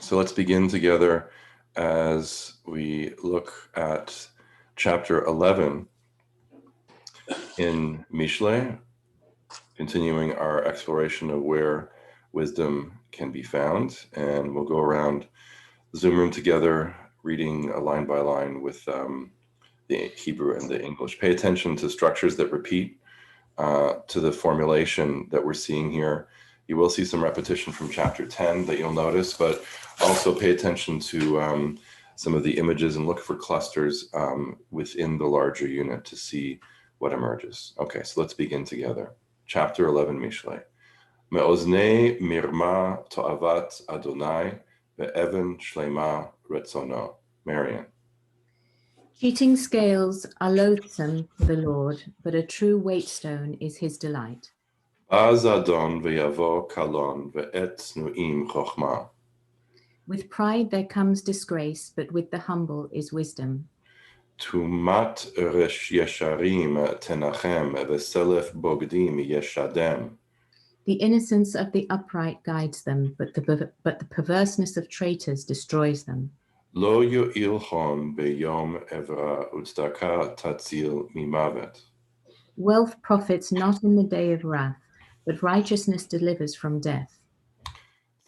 So let's begin together as we look at chapter 11 in Mishle, continuing our exploration of where wisdom can be found. And we'll go around the Zoom room together, reading line by line with the Hebrew and the English. Pay attention to structures that repeat, to the formulation that we're seeing here. You will see some repetition from chapter 10 that you'll notice, but also pay attention to some of the images and look for clusters within the larger unit to see what emerges. Okay, so let's begin together. Chapter 11, Mishle. Me'oznei mirma to'avat Adonai ve'even shlema retzono. Marian. Cheating scales are loathsome to the Lord, but a true weighstone is his delight. Baz Adon ve'yavo kalon ve'et nu'im chochma. With pride there comes disgrace, but with the humble is wisdom. Tumat resh yesharim tenachem ve'selef bogdim yeshadem. The innocence of the upright guides them, but the perverseness of traitors destroys them. Lo yu'ilchon beyom evra utzdaka tatzil mimavet. Wealth profits not in the day of wrath, but righteousness delivers from death.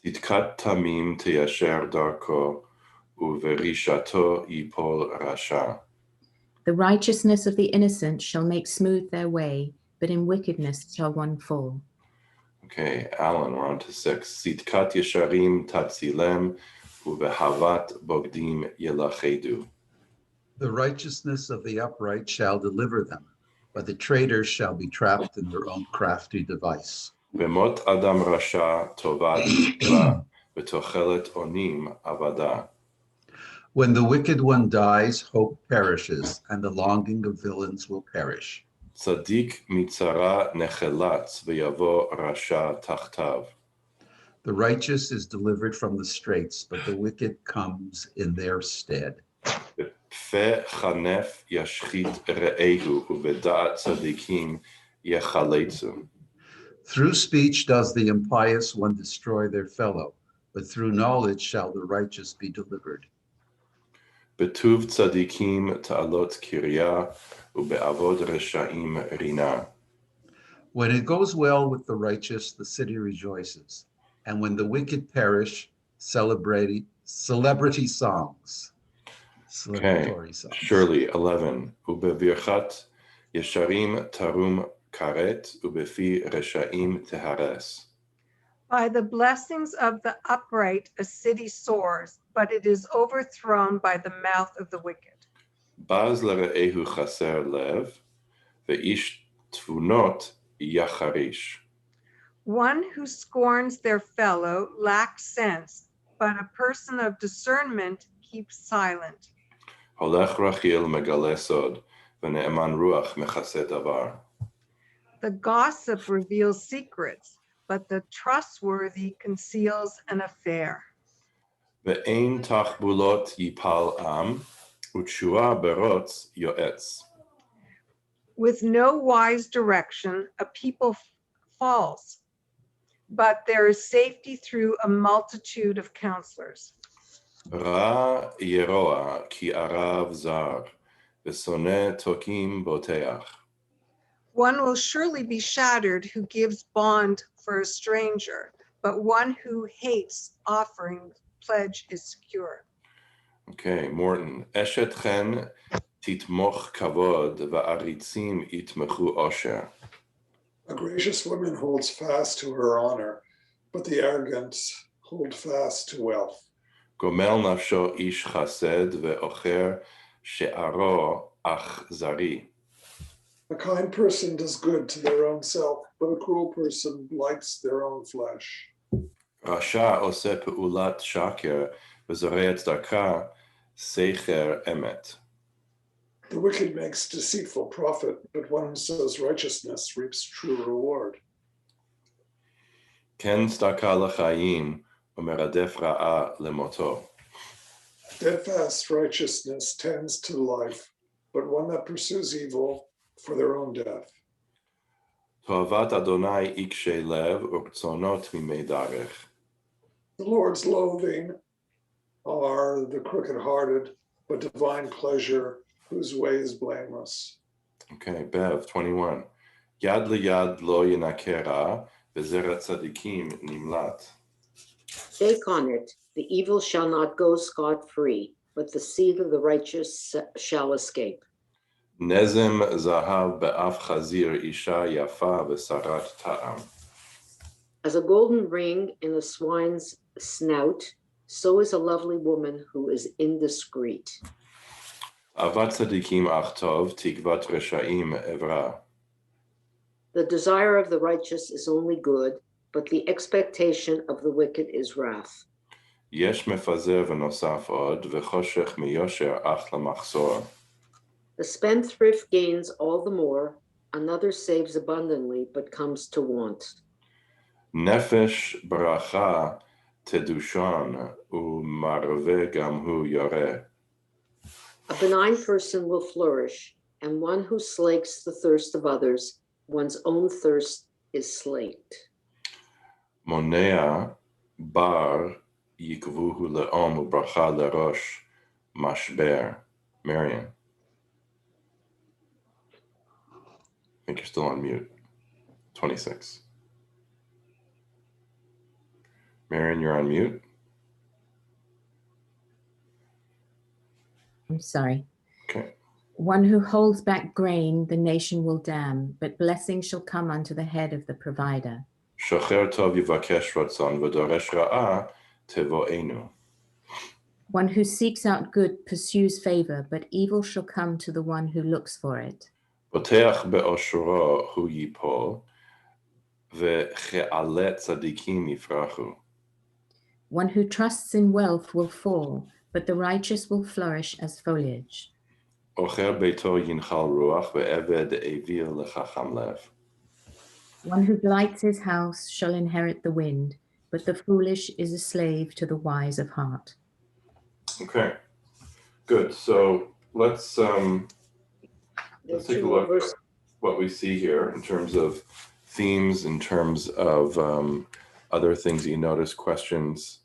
Tzidkat tamim teyasher darko uverishato yipol rasha. The righteousness of the innocent shall make smooth their way, but in wickedness shall one fall. Okay, Alan, we're on to 6. Tzidkat yesharim tatzilem uvehavat bogdim yelachedu. The righteousness of the upright shall deliver them, but the traitors shall be trapped in their own crafty device. Bemot adam rasha tovat tikva v'tochelet onim avada. When the wicked one dies, hope perishes, and the longing of villains will perish. Tzadik mitzara nechelatz v'yavo rasha tachtav. The righteous is delivered from the straits, but the wicked comes in their stead. Fe chanef yashchit re'ehu uvedat tzadikim yechaletzu. Through speech does the impious one destroy their fellow, but through knowledge shall the righteous be delivered. Betuv tzadikim ta'alot kirya ube'avod reshaim rina. When it goes well with the righteous, the city rejoices. And when the wicked perish, celebratory songs. Okay, surely 11. Ubevirchat yesharim tarum karet ubefi reshaim tehares. By the blessings of the upright, a city soars, but it is overthrown by the mouth of the wicked. Baz lere'ehu chaser lev ve'ish tfunot yacharish. One who scorns their fellow lacks sense, but a person of discernment keeps silent. Holech rachil megale sod v'ne'eman ruach mechase davar. The gossip reveals secrets, but the trustworthy conceals an affair. Ve'ein tachbulot yipal am utshua berotz yoetz. With no wise direction, a people falls, but there is safety through a multitude of counselors. Ra yeroa ki arav zar v'soneh tokim boteach. One will surely be shattered who gives bond for a stranger, but one who hates offering pledge is secure. Okay, Morton. Eshet chen titmoch kavod va'aritzim itmechu osher. A gracious woman holds fast to her honor, but the arrogant hold fast to wealth. Gomel nafsho ish chased ve'ocher she'aro achzari. A kind person does good to their own self, but a cruel person blights their own flesh. Rasha oseh pe'ulat shaker v'zoreh tzedakah secher emet. The wicked makes deceitful profit, but one who sows righteousness reaps true reward. Ken tzedakah l'chayim u'meradef ra'a lemoto. Steadfast righteousness tends to life, but one that pursues evil for their own death. Toavat Adonai ikshe lev u'rtzonot mimei darech. The Lord's loathing are the crooked-hearted, but divine pleasure whose way is blameless. Okay, Bev, 21. Yad liyad lo yinakera, v'zera tzadikim nimlat. Stake on it, the evil shall not go scot-free, but the seed of the righteous shall escape. Nezem zahav be'af chazir isha yafa v'sarat ta'am. As a golden ring in a swine's snout, so is a lovely woman who is indiscreet. Avat tzadikim achtov tikvat reshaim evra. The desire of the righteous is only good, but the expectation of the wicked is wrath. Yesh mefazer v'nosaf od v'choshech miyosher ach lamachzor. The spendthrift gains all the more, another saves abundantly, but comes to want. Nefesh bracha tedushan u'marve gam hu yoreh. A benign person will flourish, and one who slakes the thirst of others, one's own thirst is slaked. Monea bar yikvuhu le'om u'bracha lerosh mashber. Marian. I think you're still on mute. 26. Marian, you're on mute. I'm sorry. Okay. One who holds back grain, the nation will damn, but blessing shall come unto the head of the provider. Shocher tov yivakesh ratzon v'doresh ra'a tevo'enu. One who seeks out good pursues favor, but evil shall come to the one who looks for it. Poteach be'oshuro hu yipol ve'che'alet tzadikim yifrachu. One who trusts in wealth will fall, but the righteous will flourish as foliage. Ocher beito yinchal ruach ve'eved evir lechacham lev. One who delights his house shall inherit the wind, but the foolish is a slave to the wise of heart. Okay, good. So let's There's take a two more look at verses. what we see here in terms of themes, in terms of other things that you notice, questions,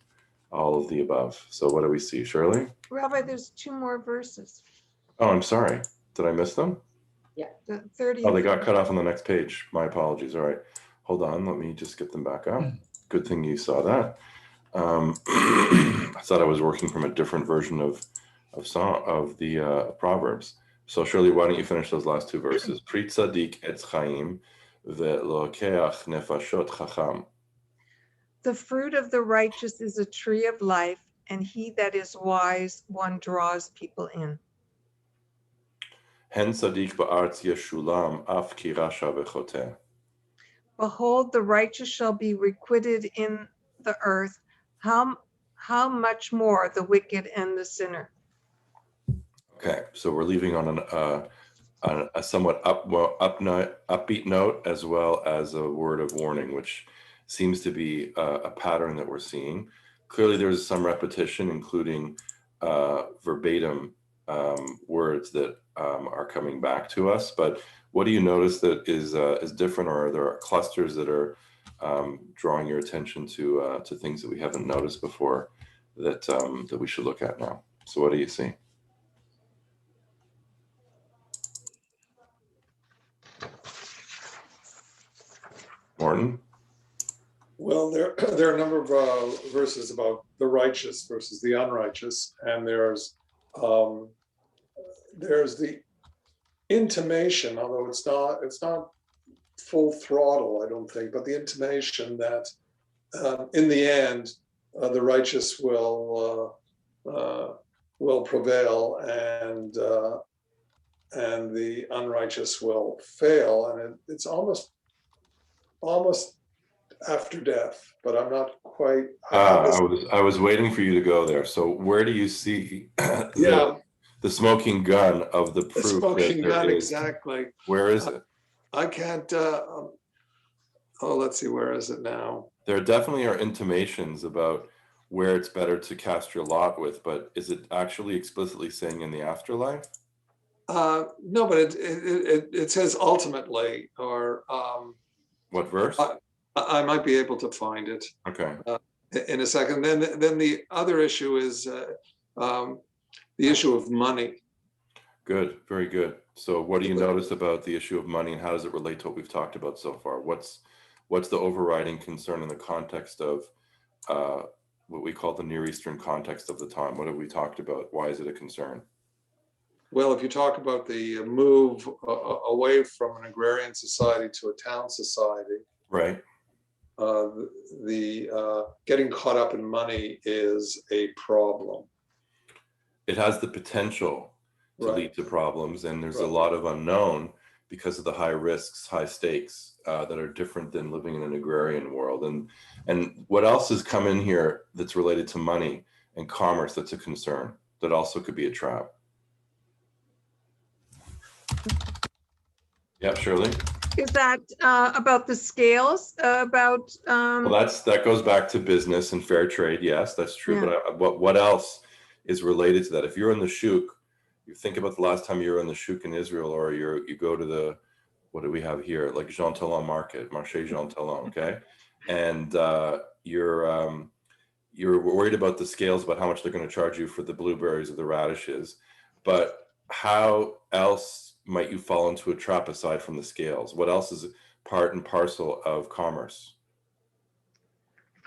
all of the above. So what do we see, Shirley? Rabbi, there's 2 more verses. Oh, I'm sorry. Did I miss them? The 30. Oh, they got cut off on the next page. My apologies. All right. Hold on. Let me just get them back up. Good thing you saw that. I thought I was working from a different version of the Proverbs. So Shirley, why don't you finish those last 2 verses? Pri tzadik etz chaim ve'lokeach nefashot chacham. The fruit of the righteous is a tree of life, and he that is wise, one draws people in. Hen tzadik ba'artz yeshulam af ki rasha v'choteh. Behold, the righteous shall be requited in the earth. How much more the wicked and the sinner? Okay, so we're leaving on a somewhat upbeat note, as well as a word of warning, which seems to be a pattern that we're seeing. Clearly, there's some repetition, including verbatim words that are coming back to us. But what do you notice that is different, or are there clusters that are drawing your attention to things that we haven't noticed before that we should look at now? So, what do you see? Morton? Well, there are a number of verses about the righteous versus the unrighteous, and there's the intimation, although it's not full throttle, I don't think, but the intimation that in the end the righteous will prevail, and the unrighteous will fail, and it's almost after death, but I'm not quite. I was waiting for you to go there. So where do you see the smoking gun of the proof? The smoking gun, is, exactly. Where is it? I can't. Let's see. Where is it now? There definitely are intimations about where it's better to cast your lot with, but is it actually explicitly saying in the afterlife? No, but it says ultimately, or what verse? I might be able to find it. Okay. in a second. Then the other issue is the issue of money. Good, very good. So what do you notice about the issue of money, and how does it relate to what we've talked about so far? What's the overriding concern in the context of what we call the Near Eastern context of the time? What have we talked about? Why is it a concern? Well, if you talk about the move away from an agrarian society to a town society, Right. the getting caught up in money is a problem. It has the potential to Right. lead to problems, and there's a Right. lot of unknown because of the high risks, high stakes that are different than living in an agrarian world. And what else has come in here that's related to money and commerce that's a concern that also could be a trap? Yeah, Shirley. Is that about the scales? Well, that goes back to business and fair trade. Yes, that's true. Yeah. But what else is related to that? If you're in the shuk, you think about the last time you were in the shuk in Israel, or you go to the, what do we have here? Like Jean Talon market, Marché Jean Talon, okay? And you're worried about the scales, about how much they're going to charge you for the blueberries or the radishes. But how else might you fall into a trap aside from the scales? What else is part and parcel of commerce?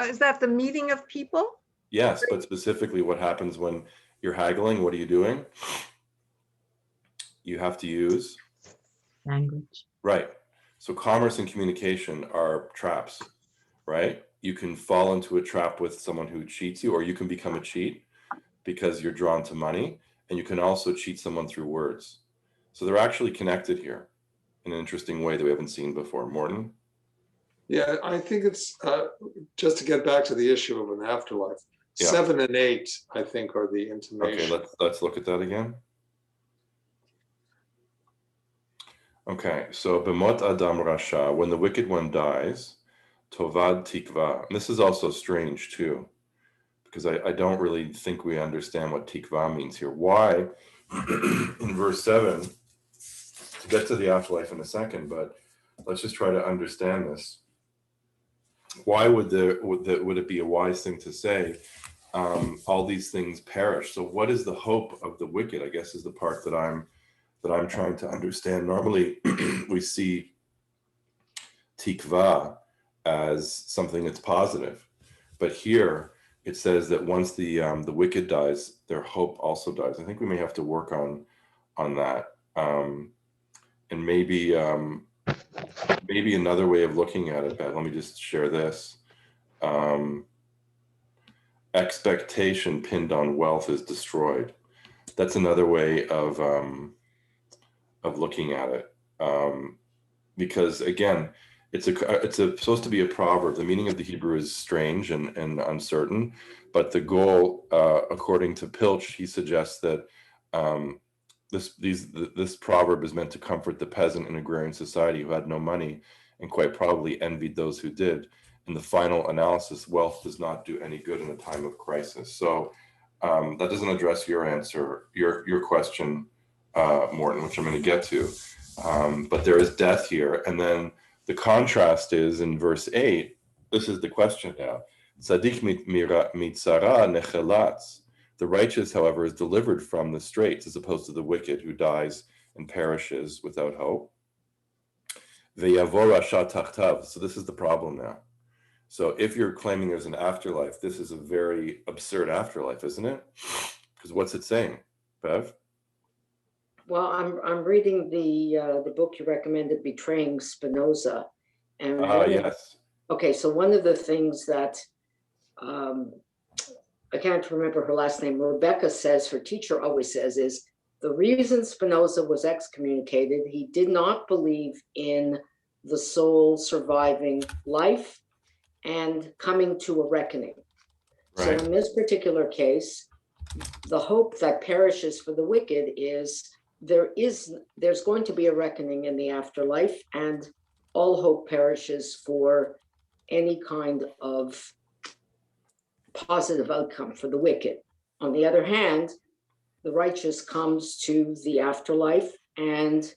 Is that the meeting of people? Yes, but specifically what happens when you're haggling? What are you doing? You have to use Language. right. So commerce and communication are traps, right? You can fall into a trap with someone who cheats you, or you can become a cheat because you're drawn to money, and you can also cheat someone through words. So they're actually connected here in an interesting way that we haven't seen before. Morton? Yeah, I think it's just to get back to the issue of an afterlife. Yeah. 7 and 8, I think, are the intimation. Okay, let's look at that again. Okay, so B'mot Adam Rasha, when the wicked one dies, Tovad Tikva. And this is also strange too, because I don't really think we understand what Tikva means here. Why, in verse 7, to get to the afterlife in a second, but let's just try to understand this. Why would it be a wise thing to say, all these things perish? So what is the hope of the wicked, I guess, is the part that I'm trying to understand. Normally, we see tikva as something that's positive, but here it says that once the wicked dies, their hope also dies. I think we may have to work on that, and maybe another way of looking at it. Beth, let me just share this. Expectation pinned on wealth is destroyed. That's another way of looking at it, because again, it's supposed to be a proverb. The meaning of the Hebrew is strange and uncertain, but the goal, according to Pilch, he suggests that this proverb is meant to comfort the peasant in agrarian society who had no money and quite probably envied those who did. In the final analysis, wealth does not do any good in a time of crisis. So that doesn't address your question, Morton, which I'm going to get to. But there is death here. And then the contrast is in verse 8. This is the question now. Tzadik mitzara nechelatz. The righteous, however, is delivered from the straits, as opposed to the wicked who dies and perishes without hope. Ve'yavor rasha tachtav. So this is the problem now. So if you're claiming there's an afterlife, this is a very absurd afterlife, isn't it? Because what's it saying, Bev? Well, I'm reading the book you recommended, Betraying Spinoza, and yes. Okay, so one of the things that I can't remember her last name, Rebecca says, her teacher always says, is the reason Spinoza was excommunicated, he did not believe in the soul surviving life and coming to a reckoning. Right. So in this particular case, the hope that perishes for the wicked is there's going to be a reckoning in the afterlife, and all hope perishes for any kind of positive outcome for the wicked. On the other hand, the righteous comes to the afterlife and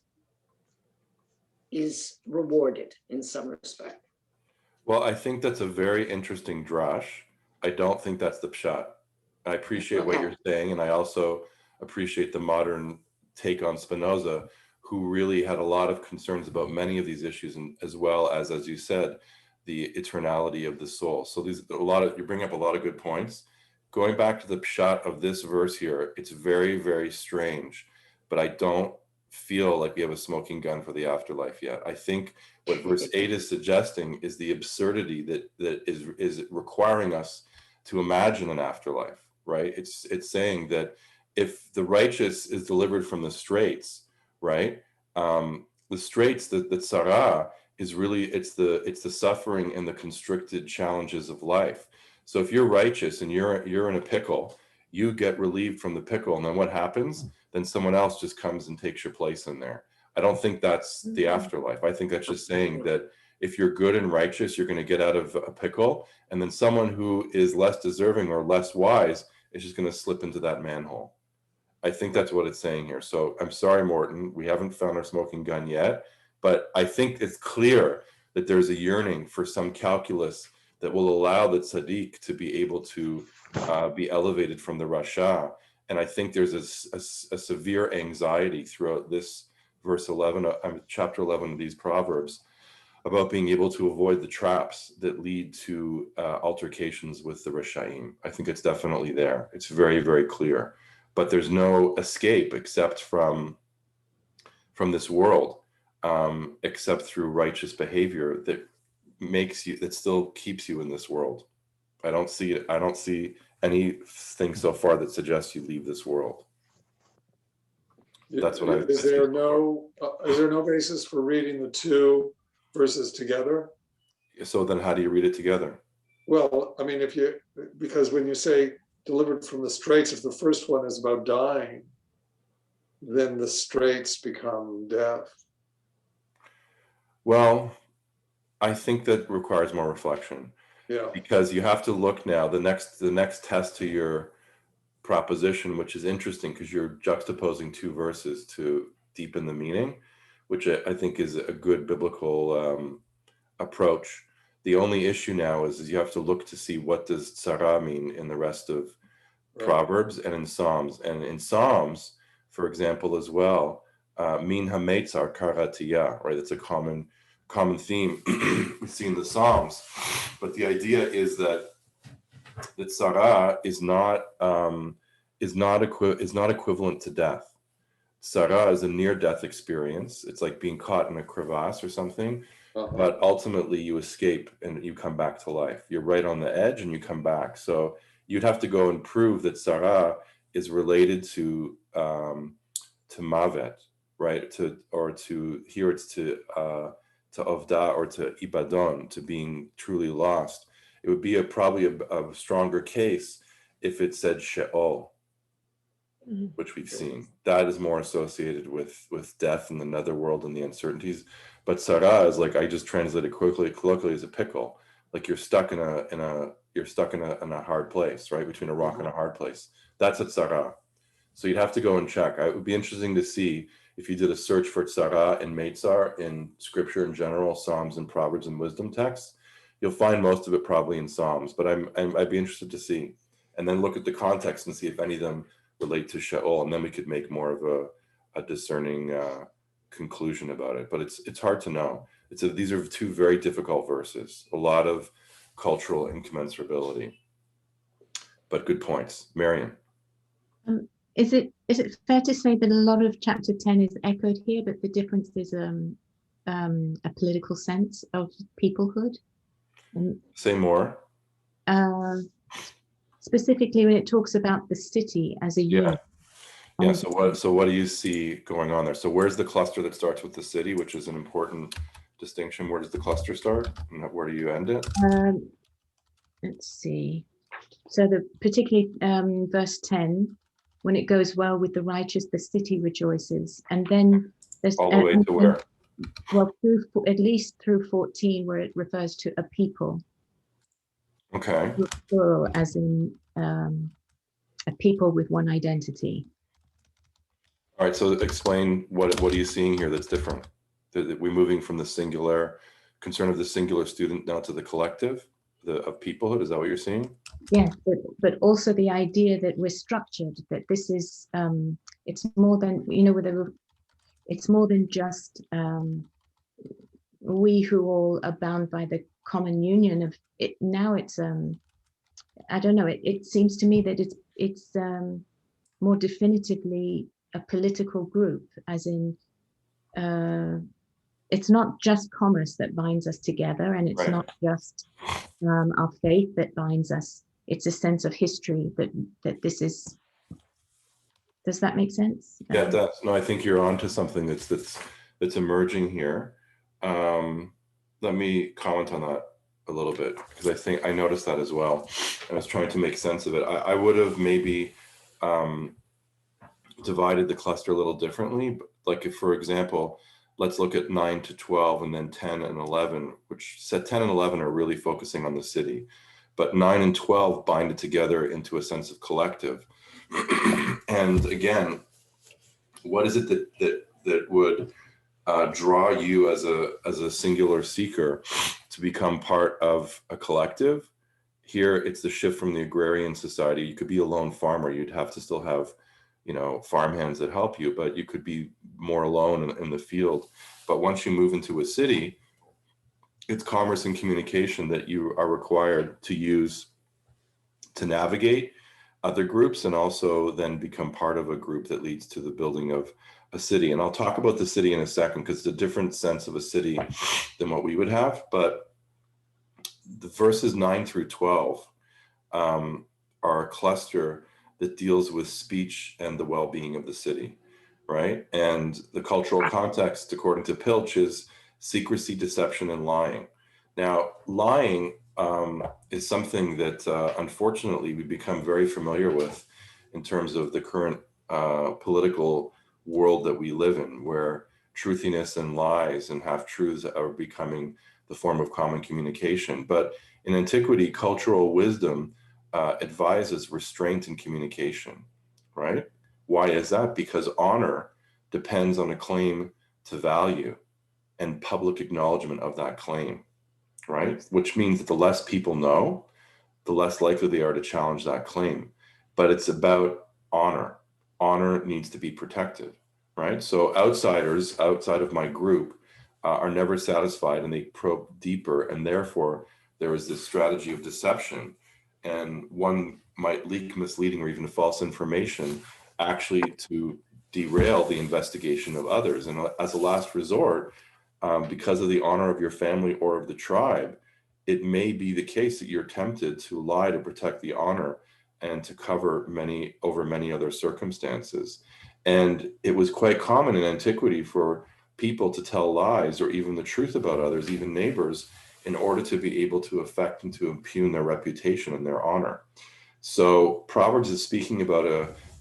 is rewarded in some respect. Well, I think that's a very interesting drash. I don't think that's the pshat. I appreciate what Okay. you're saying, and I also appreciate the modern take on Spinoza, who really had a lot of concerns about many of these issues, and as well as you said, the eternality of the soul. So you bring up a lot of good points. Going back to the pshat of this verse here, it's very, very strange, but I don't feel like we have a smoking gun for the afterlife yet. I think what verse 8 is suggesting is the absurdity that is requiring us to imagine an afterlife, right? It's saying that if the righteous is delivered from the straits, right? The straits, the tzara, is really it's the suffering and the constricted challenges of life. So if you're righteous and you're in a pickle, you get relieved from the pickle, and then what happens? Then someone else just comes and takes your place in there. I don't think that's the afterlife. I think that's just saying that if you're good and righteous, you're going to get out of a pickle, and then someone who is less deserving or less wise is just going to slip into that manhole. I think that's what it's saying here. So I'm sorry, Morton, we haven't found our smoking gun yet, but I think it's clear that there's a yearning for some calculus that will allow the tzaddik to be able to be elevated from the rasha. And I think there's a severe anxiety throughout this verse 11, chapter 11 of these Proverbs, about being able to avoid the traps that lead to altercations with the Rishaim. I think it's definitely there. It's very, very clear. But there's no escape except from this world, except through righteous behavior that still keeps you in this world. I don't see anything so far that suggests you leave this world. That's what I. Is there no basis for reading the two verses together? So then, how do you read it together? Well, I mean, because when you say delivered from the straits, if the first one is about dying, then the straits become death. Well, I think that requires more reflection. Yeah. Because you have to look now, the next test to your proposition, which is interesting because you're juxtaposing two verses to deepen the meaning, which I think is a good biblical approach. The only issue now is you have to look to see what does tzara mean in the rest of Proverbs and in Psalms. And in Psalms, for example, as well, min hametzar karatiyah, right? It's a common theme we see in the Psalms. But the idea is that the tzara is not equivalent to death. Tzara is a near-death experience. It's like being caught in a crevasse or something. But ultimately you escape and you come back to life. You're right on the edge and you come back. So you'd have to go and prove that tzara is related to mavet, right? To ovda or to ibadon, to being truly lost. It would be probably a stronger case if it said sheol, which we've seen. That is more associated with death and the netherworld and the uncertainties. But tzara is like, I just translated colloquially as a pickle. Like you're stuck in a hard place, right? Between a rock and a hard place. That's a tzara. So you'd have to go and check. It would be interesting to see if you did a search for tzara and meitzar in scripture in general, Psalms and Proverbs and wisdom texts. You'll find most of it probably in Psalms, but I'd be interested to see. And then look at the context and see if any of them relate to Sheol, and then we could make more of a discerning conclusion about it. But it's hard to know. These are two very difficult verses, a lot of cultural incommensurability, but good points. Marian. Is it fair to say that a lot of chapter 10 is echoed here, but the difference is a political sense of peoplehood? Say more. Specifically when it talks about the city as a unit. Yeah. So what do you see going on there? So where's the cluster that starts with the city, which is an important distinction? Where does the cluster start, and where do you end it? Let's see. So particularly verse 10, when it goes well with the righteous, the city rejoices. And then there's all the way to where? Well, at least through 14, where it refers to a people. Okay. Plural, as in a people with one identity. All right. So explain what are you seeing here that's different? That, we're moving from the singular concern of the singular student now to the collective. Yes. of peoplehood. Is that what you're seeing? Yes, but also the idea that we're structured, that this is, it's more than, it's more than just we who all are bound by the common union of it. Now it's, I don't know, it seems to me that it's more definitively a political group, as in, it's not just commerce that binds us together, and it's Right. not just our faith that binds us. It's a sense of history that this is. Does that make sense? Yeah, it does. No, I think you're onto something that's emerging here. Let me comment on that a little bit, because I think I noticed that as well. I was trying to make sense of it. I would have maybe divided the cluster a little differently. But like, if, for example, let's look at 9 to 12 and then 10 and 11, which said 10 and 11 are really focusing on the city, but 9 and 12 bind it together into a sense of collective. And again, what is it that would draw you as a singular seeker to become part of a collective? Here, it's the shift from the agrarian society. You could be a lone farmer. You'd have to still have, farmhands that help you, but you could be more alone in the field. But once you move into a city, it's commerce and communication that you are required to use to navigate other groups, and also then become part of a group that leads to the building of a city. And I'll talk about the city in a second, because it's a different sense of a city than what we would have. But the verses 9 through 12 are a cluster that deals with speech and the well-being of the city, right? And the cultural context, according to Pilch, is secrecy, deception, and lying. Now, lying is something that unfortunately we become very familiar with in terms of the current political world that we live in, where truthiness and lies and half-truths are becoming the form of common communication. But in antiquity, cultural wisdom advises restraint in communication, right? Why is that? Because honor depends on a claim to value and public acknowledgement of that claim, right? Which means that the less people know, the less likely they are to challenge that claim. But it's about honor. Honor needs to be protected, right? So outsiders outside of my group are never satisfied, and they probe deeper, and therefore there is this strategy of deception, and one might leak misleading or even false information actually to derail the investigation of others. And as a last resort, because of the honor of your family or of the tribe, it may be the case that you're tempted to lie to protect the honor and to cover many other circumstances. And it was quite common in antiquity for people to tell lies or even the truth about others, even neighbors, in order to be able to affect and to impugn their reputation and their honor. So Proverbs is speaking about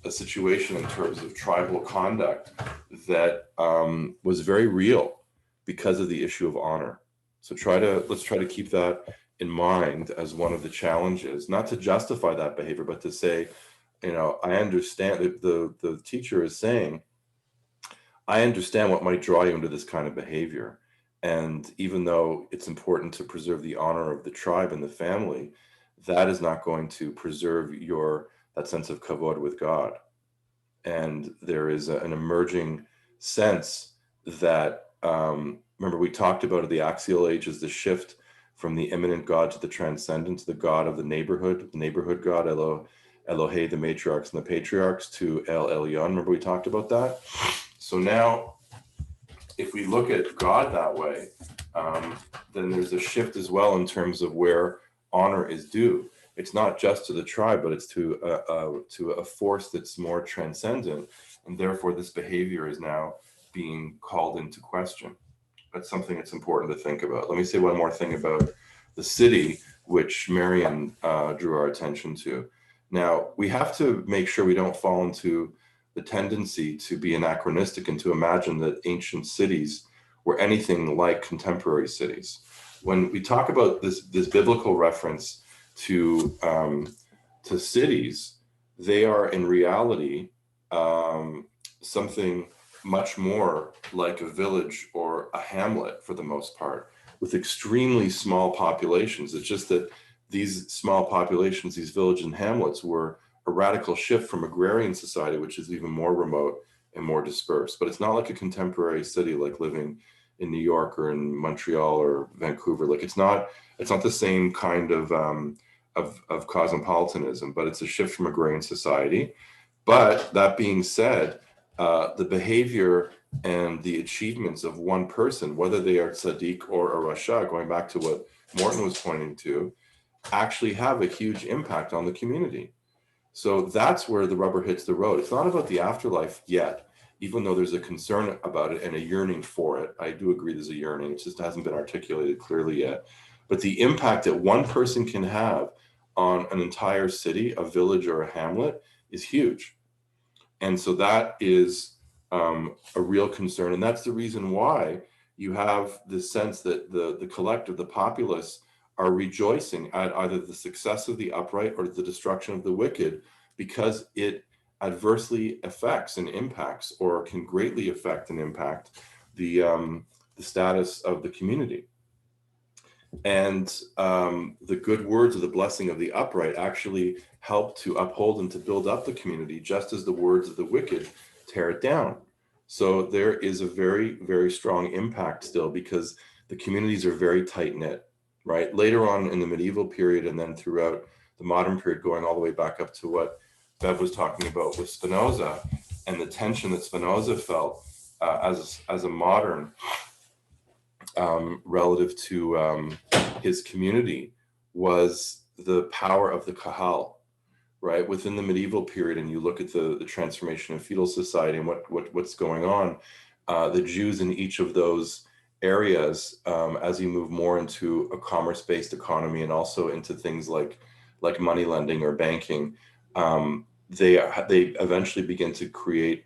a situation in terms of tribal conduct that was very real because of the issue of honor. So let's try to keep that in mind as one of the challenges, not to justify that behavior, but to say, I understand that the teacher is saying, I understand what might draw you into this kind of behavior. And even though it's important to preserve the honor of the tribe and the family, that is not going to preserve that sense of kavod with God. And there is an emerging sense that, remember, we talked about the axial age as the shift from the immanent God to the transcendent, to the God of the neighborhood God, Elohei, the matriarchs and the patriarchs, to El Elyon. Remember, we talked about that? So now, if we look at God that way, then there's a shift as well in terms of where honor is due. It's not just to the tribe, but it's to a force that's more transcendent, and therefore this behavior is now being called into question. That's something that's important to think about. Let me say one more thing about the city, which Marian drew our attention to. Now, we have to make sure we don't fall into the tendency to be anachronistic and to imagine that ancient cities were anything like contemporary cities. When we talk about this biblical reference to cities, they are in reality something much more like a village or a hamlet for the most part, with extremely small populations. It's just that these small populations, these villages and hamlets, were a radical shift from agrarian society, which is even more remote and more dispersed. But it's not like a contemporary city, like living in New York or in Montreal or Vancouver. Like it's not the same kind of cosmopolitanism, but it's a shift from agrarian society. But that being said, the behavior and the achievements of one person, whether they are tzaddik or a rasha, going back to what Morton was pointing to, actually have a huge impact on the community. So that's where the rubber hits the road. It's not about the afterlife yet, even though there's a concern about it and a yearning for it. I do agree there's a yearning. It just hasn't been articulated clearly yet. But the impact that one person can have on an entire city, a village, or a hamlet is huge. And so that is a real concern. And that's the reason why you have this sense that the collective, the populace, are rejoicing at either the success of the upright or the destruction of the wicked, because it adversely affects and impacts, or can greatly affect and impact the status of the community. And the good words of the blessing of the upright actually help to uphold and to build up the community, just as the words of the wicked tear it down. So there is a very, very strong impact still, because the communities are very tight-knit, right? Later on in the medieval period, and then throughout the modern period, going all the way back up to what Bev was talking about with Spinoza, and the tension that Spinoza felt as a modern relative to his community, was the power of the kahal, right? Within the medieval period, and you look at the transformation of feudal society and what's going on, the Jews in each of those areas, as you move more into a commerce-based economy and also into things like money lending or banking, they eventually begin to create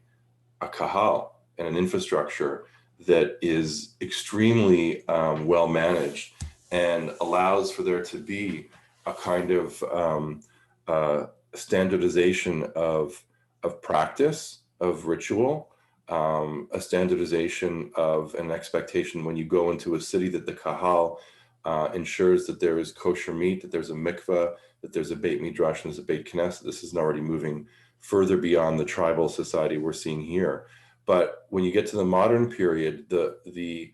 a kahal and an infrastructure that is extremely well managed and allows for there to be a kind of standardization of practice, of ritual, a standardization of an expectation when you go into a city that the kahal ensures that there is kosher meat, that there's a mikveh, that there's a beit midrash, and there's a beit knesset. This is already moving further beyond the tribal society we're seeing here. But when you get to the modern period, the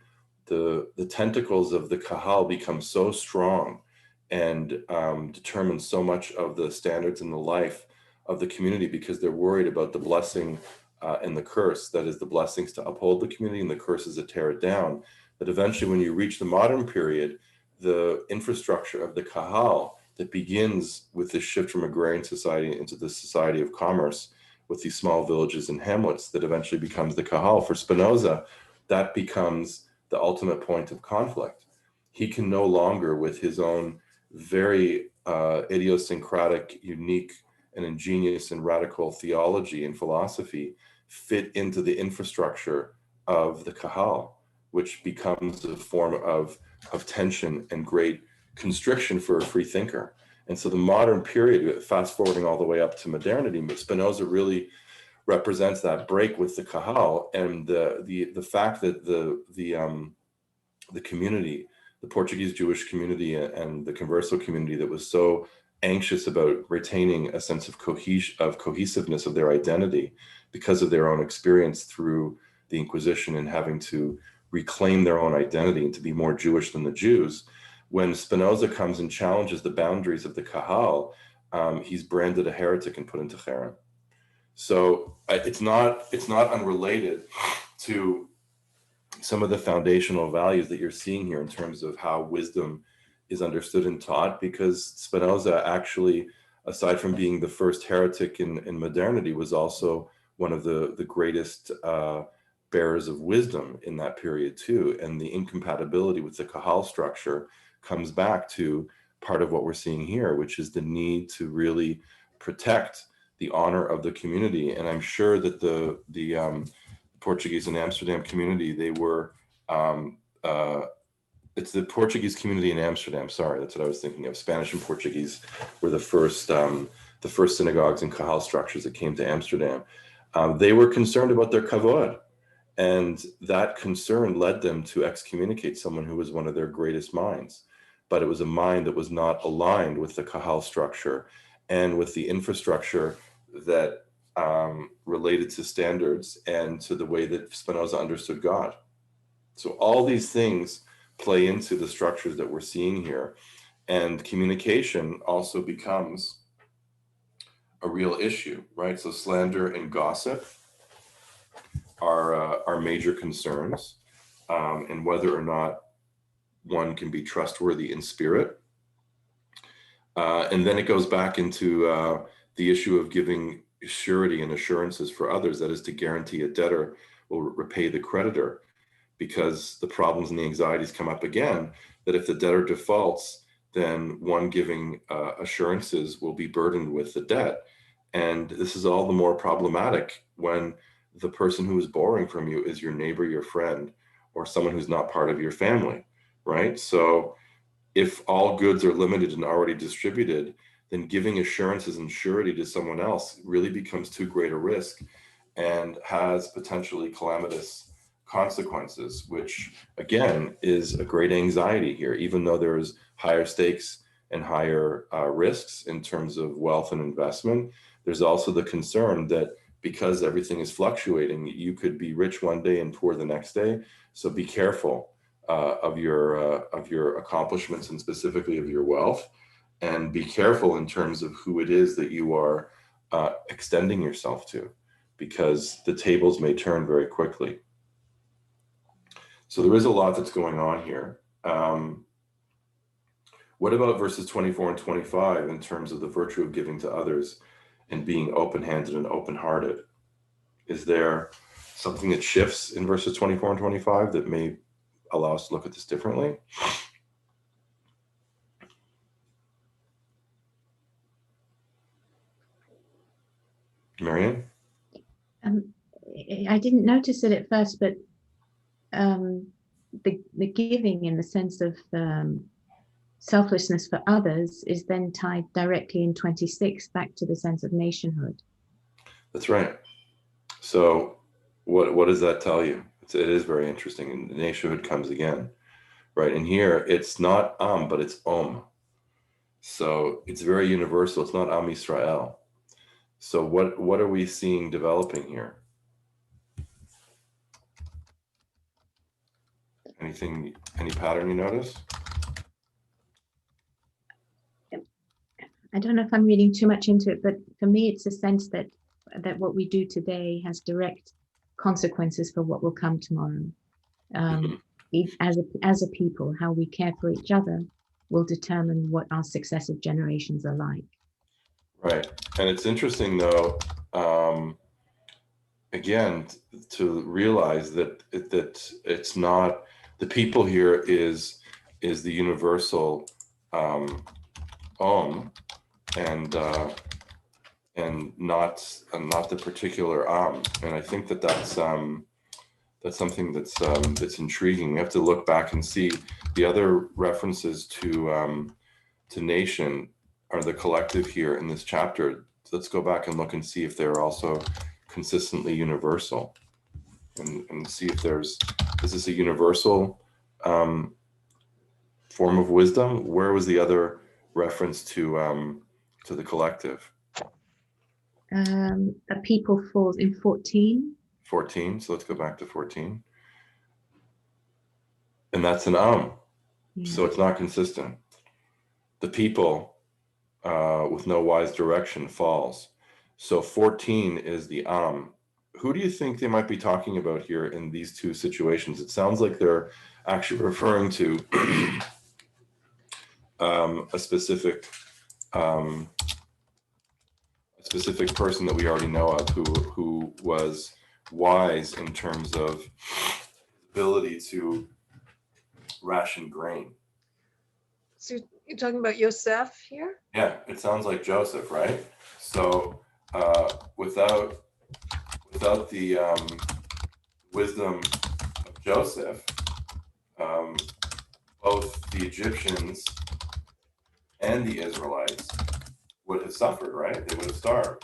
tentacles of the kahal become so strong and determine so much of the standards and the life of the community, because they're worried about the blessing and the curse, that is, the blessings to uphold the community and the curses that tear it down. That eventually, when you reach the modern period, the infrastructure of the kahal that begins with this shift from agrarian society into the society of commerce, with these small villages and hamlets, that eventually becomes the kahal. For Spinoza, that becomes the ultimate point of conflict. He can no longer, with his own very idiosyncratic, unique, and ingenious and radical theology and philosophy, fit into the infrastructure of the kahal, which becomes a form of tension and great constriction for a free thinker. And so the modern period, fast forwarding all the way up to modernity, but Spinoza really represents that break with the kahal, and the fact that the community, the Portuguese Jewish community and the Converso community, that was so anxious about retaining a sense of cohesiveness of their identity because of their own experience through the Inquisition and having to reclaim their own identity and to be more Jewish than the Jews. When Spinoza comes and challenges the boundaries of the kahal, he's branded a heretic and put into cherem. So it's not unrelated to some of the foundational values that you're seeing here in terms of how wisdom is understood and taught, because Spinoza actually, aside from being the first heretic in modernity, was also one of the greatest bearers of wisdom in that period too. And the incompatibility with the kahal structure comes back to part of what we're seeing here, which is the need to really protect the honor of the community. And I'm sure that the Portuguese in Amsterdam community, they were, it's the Portuguese community in Amsterdam, sorry, that's what I was thinking of. Spanish and Portuguese were the first synagogues and kahal structures that came to Amsterdam. They were concerned about their kavod, and that concern led them to excommunicate someone who was one of their greatest minds. but it was a mind that was not aligned with the Kahal structure and with the infrastructure that related to standards and to the way that Spinoza understood God. So all these things play into the structures that we're seeing here. And communication also becomes a real issue, right? So slander and gossip are major concerns, and whether or not one can be trustworthy in spirit. And then it goes back into the issue of giving surety and assurances for others, that is to guarantee a debtor will repay the creditor, because the problems and the anxieties come up again, that if the debtor defaults, then one giving assurances will be burdened with the debt. And this is all the more problematic when the person who is borrowing from you is your neighbor, your friend, or someone who's not part of your family, right? So if all goods are limited and already distributed, then giving assurances and surety to someone else really becomes too great a risk and has potentially calamitous consequences, which again is a great anxiety here. Even though there's higher stakes and higher risks in terms of wealth and investment, there's also the concern that because everything is fluctuating, you could be rich one day and poor the next day. So be careful of your accomplishments and specifically of your wealth, and be careful in terms of who it is that you are extending yourself to, because the tables may turn very quickly. So there is a lot that's going on here. What about verses 24 and 25 in terms of the virtue of giving to others and being open-handed and open-hearted? Is there something that shifts in verses 24 and 25 that may allow us to look at this differently? Marianne? I didn't notice it at first, but the giving in the sense of selflessness for others is then tied directly in 26 back to the sense of nationhood. That's right. So what does that tell you? It is very interesting, and the nationhood comes again, right? And here it's not but it's So it's very universal. It's not Israel. So what are we seeing developing here? Any pattern you notice? I don't know if I'm reading too much into it, but for me, it's a sense that what we do today has direct consequences for what will come tomorrow. As a people, how we care for each other will determine what our successive generations are like. Right. And it's interesting, though, again, to realize that it's not the people here is the universal and not the particular and I think that's something that's intriguing. We have to look back and see the other references to nation are the collective here in this chapter. Let's go back and look and see if they're also consistently universal, and see if is this a universal form of wisdom? Where was the other reference to the collective? A people falls in 14. 14. So let's go back to 14. And that's an So it's not consistent. The people with no wise direction falls. So 14 is the Who do you think they might be talking about here in these two situations? It sounds like they're actually referring to a specific person that we already know of, who was wise in terms of ability to ration grain. So you're talking about Yosef here? Yeah, it sounds like Joseph, right? So without the wisdom of Joseph, both the Egyptians and the Israelites would have suffered, right? They would have starved.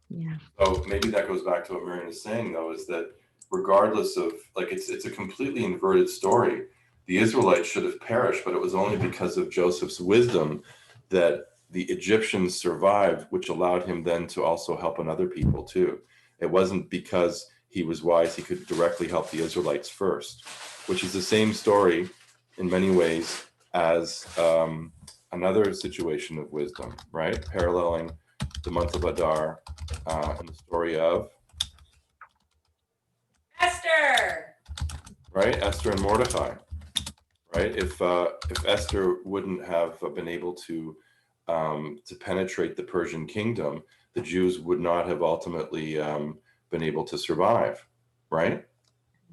Yeah. So maybe that goes back to what Marianne is saying, though, is that regardless of, like, it's a completely inverted story. the Israelites should have perished, but it was only because of Joseph's wisdom that the Egyptians survived, which allowed him then to also help another people too. It wasn't because he was wise, he could directly help the Israelites first, which is the same story in many ways as another situation of wisdom, right? Paralleling the month of Adar and the story of Esther. Right, Esther and Mordecai. Right, if Esther wouldn't have been able to penetrate the Persian kingdom, the Jews would not have ultimately been able to survive. Right.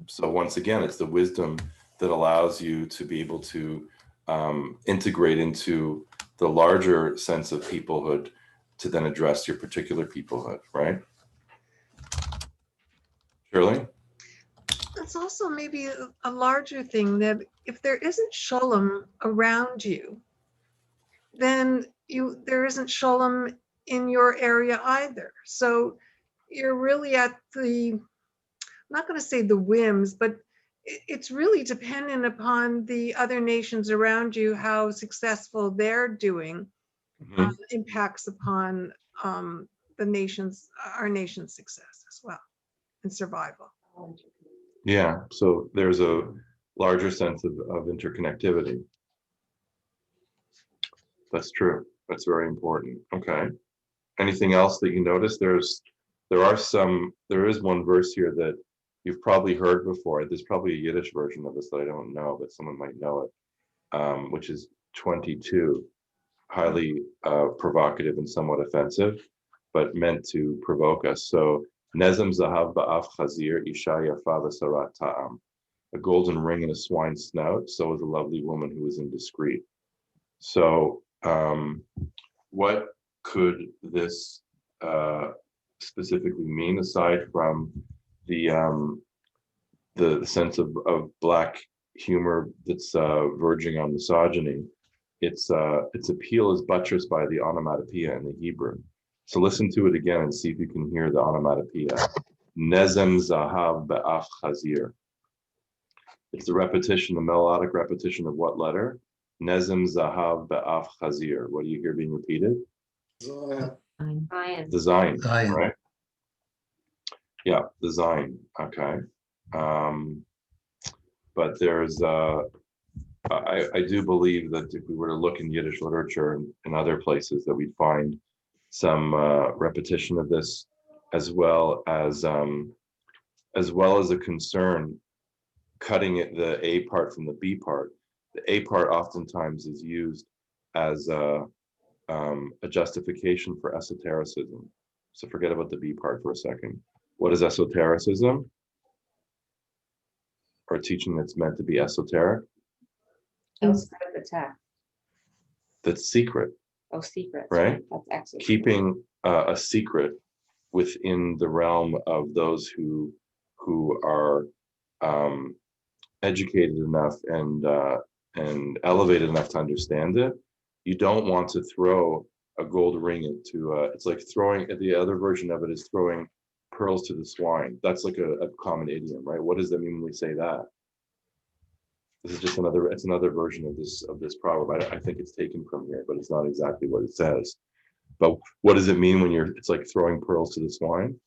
So once again, it's the wisdom that allows you to be able to integrate into the larger sense of peoplehood to then address your particular peoplehood, right? Shirley? It's also maybe a larger thing that if there isn't shalom around you, then there isn't shalom in your area either. So you're really at the, I'm not going to say the whims, but it's really dependent upon the other nations around you, how successful they're doing, impacts upon our nation's success as well and survival. Yeah, so there's a larger sense of interconnectivity. That's true. That's very important. Okay. Anything else that you notice? There is one verse here that you've probably heard before. There's probably a Yiddish version of this that I don't know, but someone might know it, which is 22, highly provocative and somewhat offensive, but meant to provoke us. So, Nezem zahav ba'af chazir, isha yafa v'sarat ta'am. A golden ring in a swine's snout, so is a lovely woman who is indiscreet. So, what could this specifically mean, aside from the sense of Black humor that's verging on misogyny? Its appeal is buttressed by the onomatopoeia in the Hebrew. So listen to it again and see if you can hear the onomatopoeia. Nezem zahav be'af chazir. It's the repetition, the melodic repetition of what letter? Nezem zahav be'af chazir. What do you hear being repeated? Zion. The Zion, Zion. right? Yeah, the Zion. Okay. But there's, I do believe that if we were to look in Yiddish literature and other places, that we'd find some repetition of this, as well as a concern cutting the A part from the B part. The A part oftentimes is used as a justification for esotericism. So forget about the B part for a second. What is esotericism? Or teaching that's meant to be esoteric? Outside of the text. That's secret. Oh, secrets. Right? That's excellent. Keeping a secret within the realm of those who are educated enough and elevated enough to understand it. You don't want to throw a gold ring into it's like throwing, the other version of it is throwing pearls to the swine. That's like a common idiom, right? What does that mean when we say that? This is just another version of this proverb. I think it's taken from here, but it's not exactly what it says. But what does it mean when it's like throwing pearls to the swine?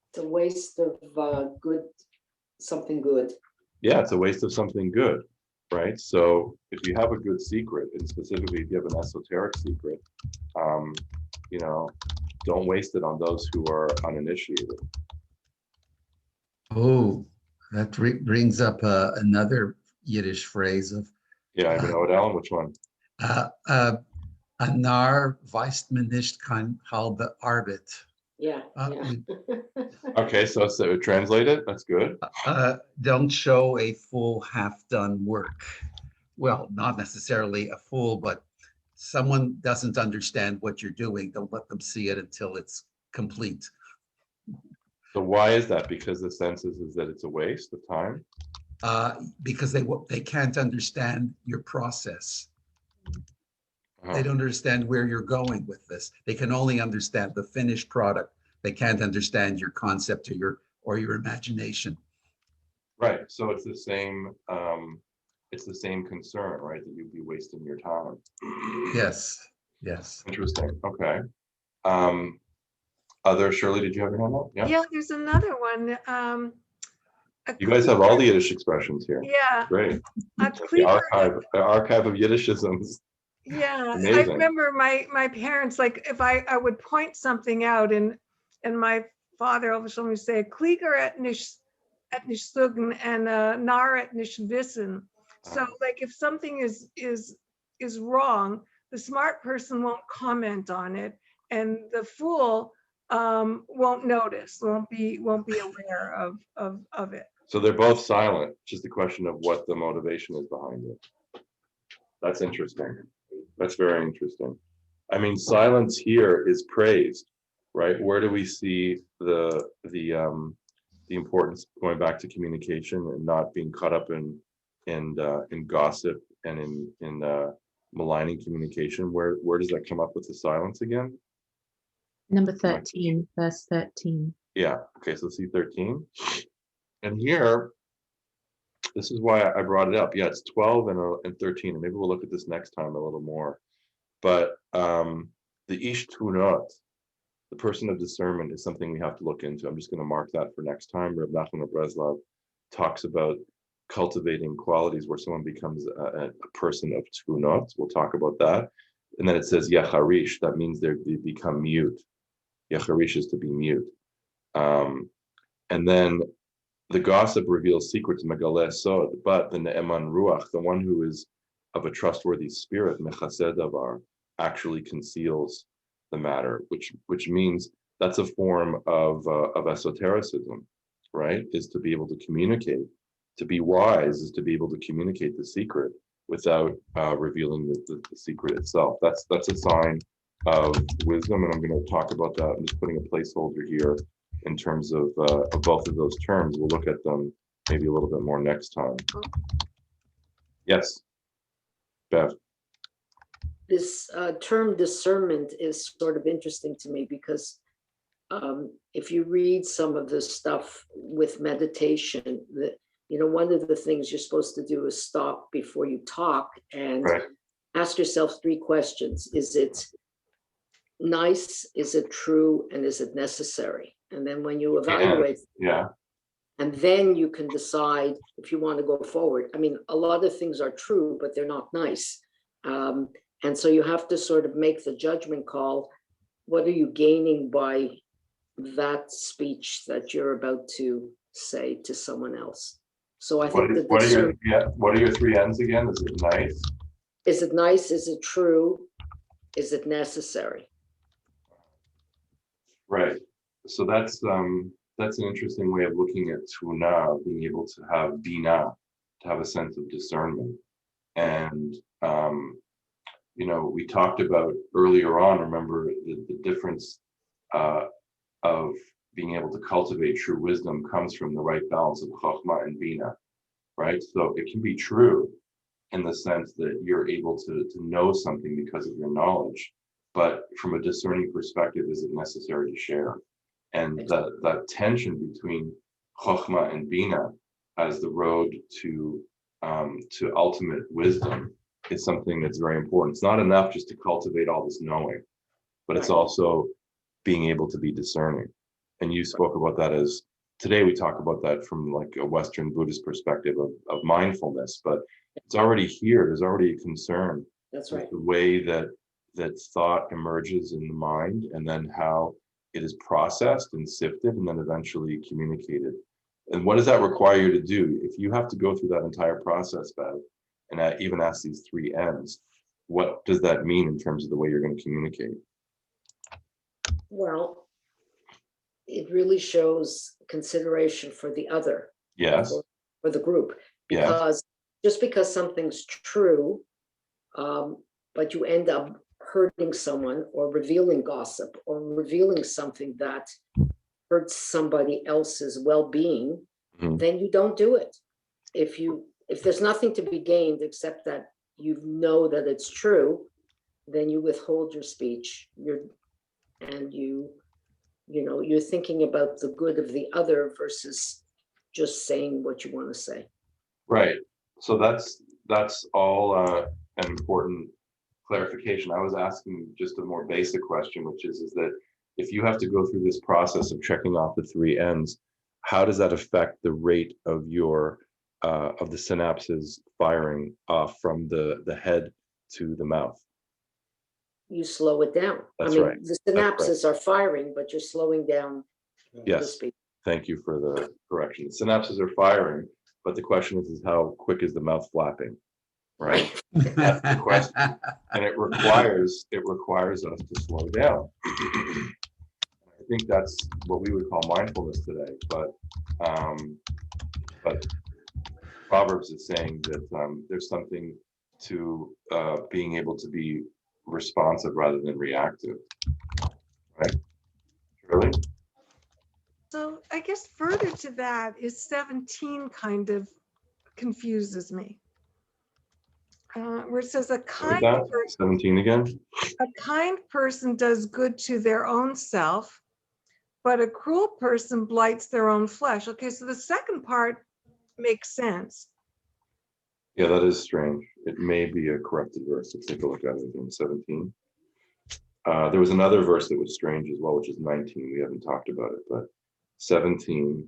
It's a waste of something good. Yeah, it's a waste of something good, right? So if you have a good secret, and specifically if you have an esoteric secret, don't waste it on those who are uninitiated. Oh, that brings up another Yiddish phrase of Yeah, I know it, Alan. Which one? Anar weist man nicht kein halbe Arbeit. Yeah. Okay, so translate it. That's good. Don't show a full half-done work. Well, not necessarily a full, but someone doesn't understand what you're doing. Don't let them see it until it's complete. So why is that? Because the sense is that it's a waste of time? Because they can't understand your process. Uh-huh. They don't understand where you're going with this. They can only understand the finished product. They can't understand your concept or your imagination. Right. So it's the same it's the same concern, right? That you'd be wasting your time. Yes, yes. Interesting. Okay. Shirley, did you have your hand up? Yeah. Yeah, there's another one. A You guys have all the cleaver- Yiddish expressions here. Yeah, Great. a The cleaver. archive of Yiddishisms. Yeah, I Amazing. remember my parents, like if I would point something out and my father always told me to say Klieger et nicht sugen and nar et nicht wissen. So like if something is wrong, the smart person won't comment on it, and the fool won't notice, won't be aware of it. So they're both silent. Just a question of what the motivation is behind it. That's interesting. That's very interesting. I mean, silence here is praised, right? Where do we see the importance, going back to communication and not being caught up in gossip and in maligning communication? Where does that come up with the silence again? Number 13, verse 13. Yeah. Okay. So see 13, and here, this is why I brought it up. Yeah, it's 12 and 13, and maybe we'll look at this next time a little more. But the ish tunot, the person of discernment, is something we have to look into. I'm just going to mark that for next time. Reb Nachman of Breslov talks about cultivating qualities where someone becomes a person of tunot. We'll talk about that. And then it says yacharish. That means they become mute. Yacharish is to be mute. And then the gossip reveals secrets, megaleh sod, but the ne'eman ruach, the one who is of a trustworthy spirit, mechased davar, actually conceals the matter, which means that's a form of esotericism, right? Is to be able to communicate. To be wise is to be able to communicate the secret without revealing the secret itself. That's a sign of wisdom, and I'm going to talk about that. I'm just putting a placeholder here in terms of both of those terms. We'll look at them maybe a little bit more next time. Yes, Bev. This term discernment is sort of interesting to me because if you read some of this stuff with meditation, that one of the things you're supposed to do is stop before you talk and ask yourself 3 questions. Is it nice? Is it true? And is it necessary? And then when you evaluate, and then you can decide if you want to go forward. I mean, a lot of things are true, but they're not nice. And so you have to sort of make the judgment call. What are you gaining by that speech that you're about to say to someone else? So I think what are your 3 N's again? Is it nice? Is it nice? Is it true? Is it necessary? Right. So that's an interesting way of looking at tuna, being able to have bina, to have a sense of discernment. And we talked about earlier on, remember the difference of being able to cultivate true wisdom comes from the right balance of chokhmah and bina, right? So it can be true in the sense that you're able to know something because of your knowledge, but from a discerning perspective, is it necessary to share? And that tension between chokhmah and bina as the road to ultimate wisdom is something that's very important. It's not enough just to cultivate all this knowing, but it's also being able to be discerning. And you spoke about that as today we talk about that from like a Western Buddhist perspective of mindfulness, but it's already here. There's already a concern. That's right. The way that thought emerges in the mind, and then how it is processed and sifted and then eventually communicated. And what does that require you to do? If you have to go through that entire process, Bev, and even ask these 3 N's, what does that mean in terms of the way you're going to communicate? Well, it really shows consideration for the other. Yes. For the group. Because just because something's true, but you end up hurting someone or revealing gossip or revealing something that hurts somebody else's well-being, then you don't do it. If there's nothing to be gained except that you know that it's true, then you withhold your speech. You're thinking about the good of the other versus just saying what you want to say. Right. So that's that's all an important clarification. I was asking just a more basic question, which is that if you have to go through this process of checking off the three ends, how does that affect the rate of your of the synapses firing from the head to the mouth? You slow it down. That's I mean, right. the That's synapses are firing, but you're slowing down, so to Yes. speak. Thank you for the correction. The synapses are firing, but the question is how quick is the mouth flapping, right? That's the question. And it requires us to slow down. I think that's what we would call mindfulness today, but Proverbs is saying that there's something to being able to be responsive rather than reactive, right? Shirley? So I guess further to that is 17 kind of confuses me. Where it says What was that? 17 again? a kind person does good to their own self, but a cruel person blights their own flesh. Okay, so the second part makes sense. Yeah, that is strange. It may be a corrupted verse. Let's take a look at it in 17. There was another verse that was strange as well, which is 19. We haven't talked about it, but 17.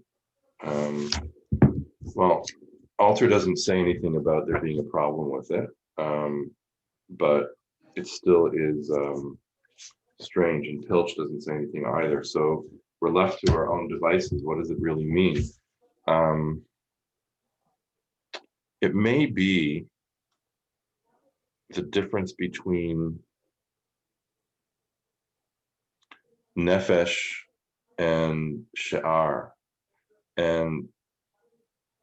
Well, Alter doesn't say anything about there being a problem with it, but it still is strange, and Pilch doesn't say anything either. So we're left to our own devices. What does it really mean? It may be the difference between nefesh and sha'ar, and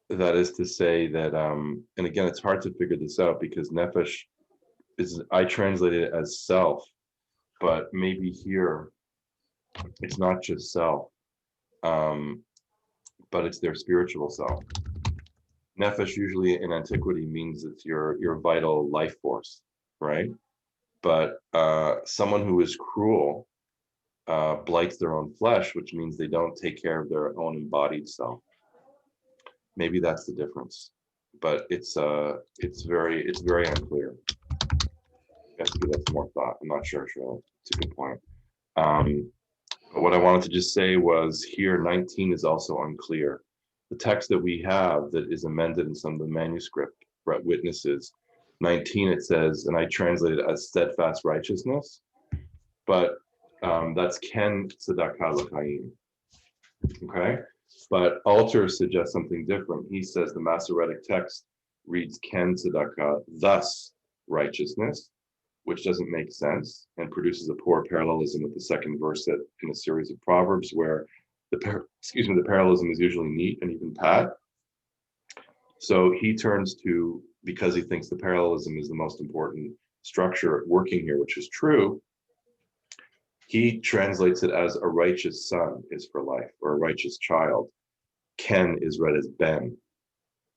that is to say that, and again, it's hard to figure this out because nefesh is, I translate it as self, but maybe here it's not just self, but it's their spiritual self. Nefesh usually in antiquity means it's your vital life force, right? But someone who is cruel blights their own flesh, which means they don't take care of their own embodied self. Maybe that's the difference, but it's very unclear. You have to give that some more thought. I'm not sure, Shirley. It's a good point. But what I wanted to just say was here, 19 is also unclear. The text that we have that is amended in some of the manuscript witnesses, 19, it says, and I translate it as steadfast righteousness, but that's ken tzedakah l'chaim. Okay, but Alter suggests something different. He says the Masoretic text reads ken tzedakah, thus righteousness, which doesn't make sense and produces a poor parallelism with the second verse in a series of Proverbs where the parallelism is usually neat and even pat. So he turns to, because he thinks the parallelism is the most important structure working here, which is true, he translates it as a righteous son is for life, or a righteous child. Ken is read as ben,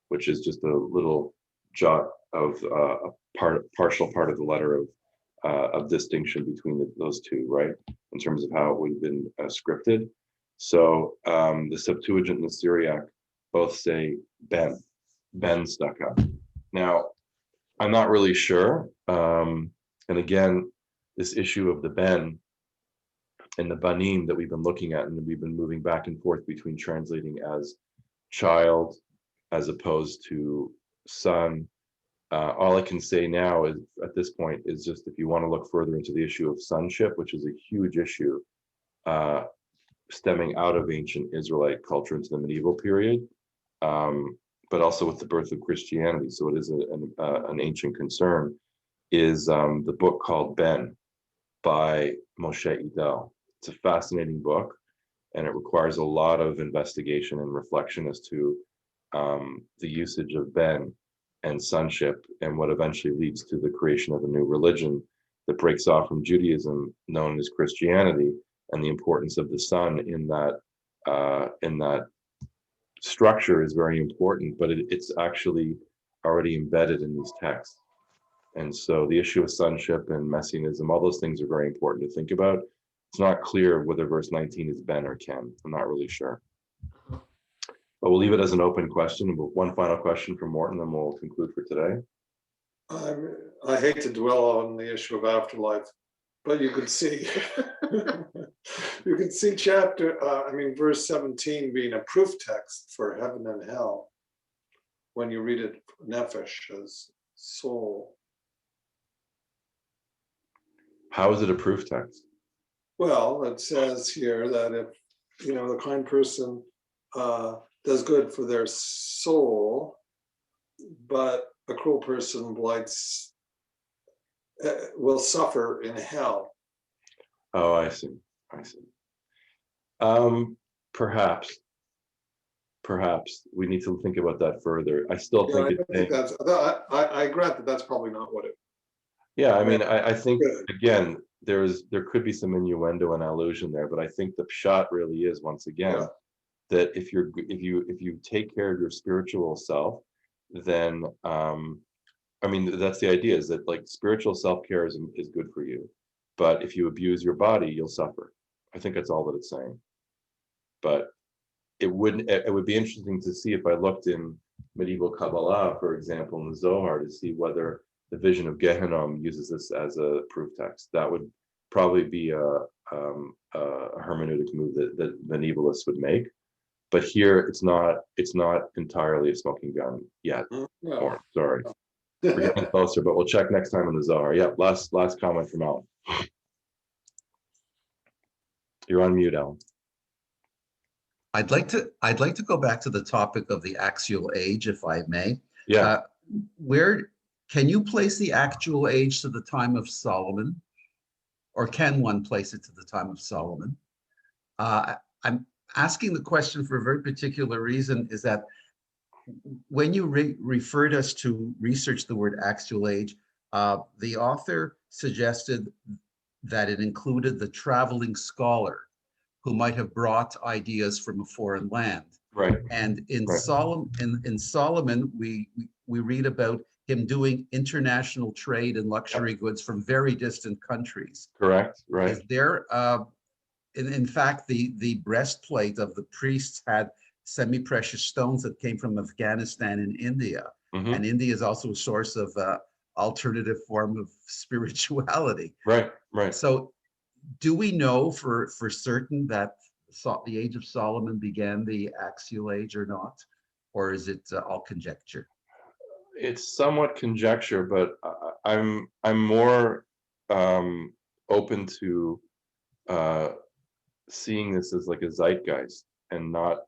which is just a little jot of a partial part of the letter of distinction between those two, right? In terms of how it would have been scripted. So the Septuagint and the Syriac both say ben stuck up. Now, I'm not really sure. And again, this issue of the ben and the banim that we've been looking at, and we've been moving back and forth between translating as child as opposed to son. All I can say now is at this point is just if you want to look further into the issue of sonship, which is a huge issue stemming out of ancient Israelite culture into the medieval period, but also with the birth of Christianity. So it is an ancient concern, is the book called Ben by Moshe Idel. It's a fascinating book, and it requires a lot of investigation and reflection as to the usage of Ben and sonship, and what eventually leads to the creation of a new religion that breaks off from Judaism, known as Christianity, and the importance of the son in that structure is very important, but it's actually already embedded in these texts. And so the issue of sonship and messianism, all those things are very important to think about. It's not clear whether verse 19 is Ben or Ken. I'm not really sure. But we'll leave it as an open question. One final question from Morton, then we'll conclude for today. I hate to dwell on the issue of afterlife, but you could see, you can see verse 17 being a proof text for heaven and hell when you read it nephesh as soul. How is it a proof text? Well, it says here that if, the kind person does good for their soul, but a cruel person will suffer in hell. Oh, I see. Perhaps we need to think about that further. I still Yeah, think I grant that that's probably not what it. Yeah, I mean, I think Good. again, there could be some innuendo and allusion there, but I think the shot really is once again Yeah. that if you take care of your spiritual self, then I mean that's the idea, is that like spiritual self-care is good for you, but if you abuse your body, you'll suffer. I think that's all that it's saying. But it would be interesting to see if I looked in medieval Kabbalah, for example, in the Zohar, to see whether the vision of Gehinnom uses this as a proof text. That would probably be a hermeneutic move that the medievalists would make. But here, it's not entirely a smoking gun yet. No. Or, sorry, we're getting closer, but we'll check next time in the Zohar. Yep, last comment from Alan. You're on mute, Alan. I'd like to go back to the topic of the axial age, if I may. Yeah. Where can you place the actual age to the time of Solomon, or can one place it to the time of Solomon? I'm asking the question for a very particular reason, is that when you referred us to research the word axial age, the author suggested that it included the traveling scholar who might have brought ideas from a foreign land. Right. And in Right. Solomon, we read about him doing international trade in luxury goods from very distant countries. Correct. Right. Is there, in fact, the breastplate of the priests had semi-precious stones that came from Afghanistan and India. Mm-hmm. And India is also a source of alternative form of spirituality. Right. Right. So do we know for certain that the age of Solomon began the axial age or not? Or is it all conjecture? It's somewhat conjecture, but I'm more open to seeing this as like a zeitgeist and not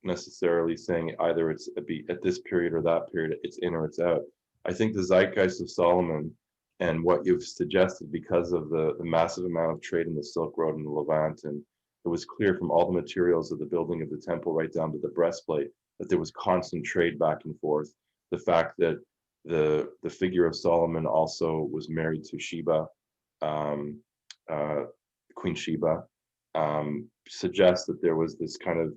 necessarily saying either it's at this period or that period, it's in or it's out. I think the zeitgeist of Solomon and what you've suggested, because of the massive amount of trade in the Silk Road and the Levant, and it was clear from all the materials of the building of the temple right down to the breastplate that there was constant trade back and forth. The fact that the figure of Solomon also was married to Sheba, Queen Sheba, suggests that there was this kind of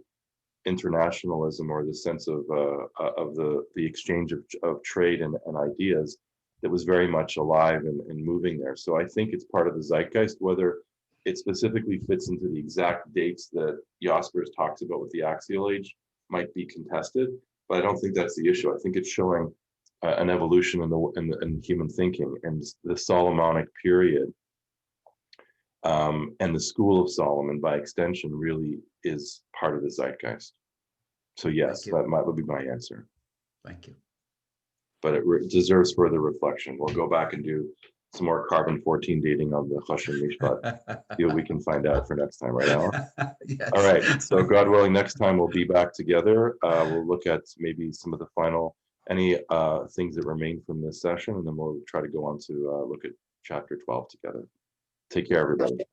internationalism, or the sense of the exchange of trade and ideas that was very much alive and moving there. So I think it's part of the zeitgeist. Whether it specifically fits into the exact dates that Jaspers talks about with the axial age might be contested, but I don't think that's the issue. I think it's showing an evolution in human thinking, and the Solomonic period and the School of Solomon, by extension, really is part of the zeitgeist. So yes, that would be my answer. Thank you. But it deserves further reflection. We'll go back and do some more carbon-14 dating on the Choshen Mishpat. See what we can find out for next time, right, Alan? Yes. All right. So God willing, next time we'll be back together. We'll look at maybe some of the final things that remain from this session, and then we'll try to go on to look at chapter 12 together. Take care, everybody.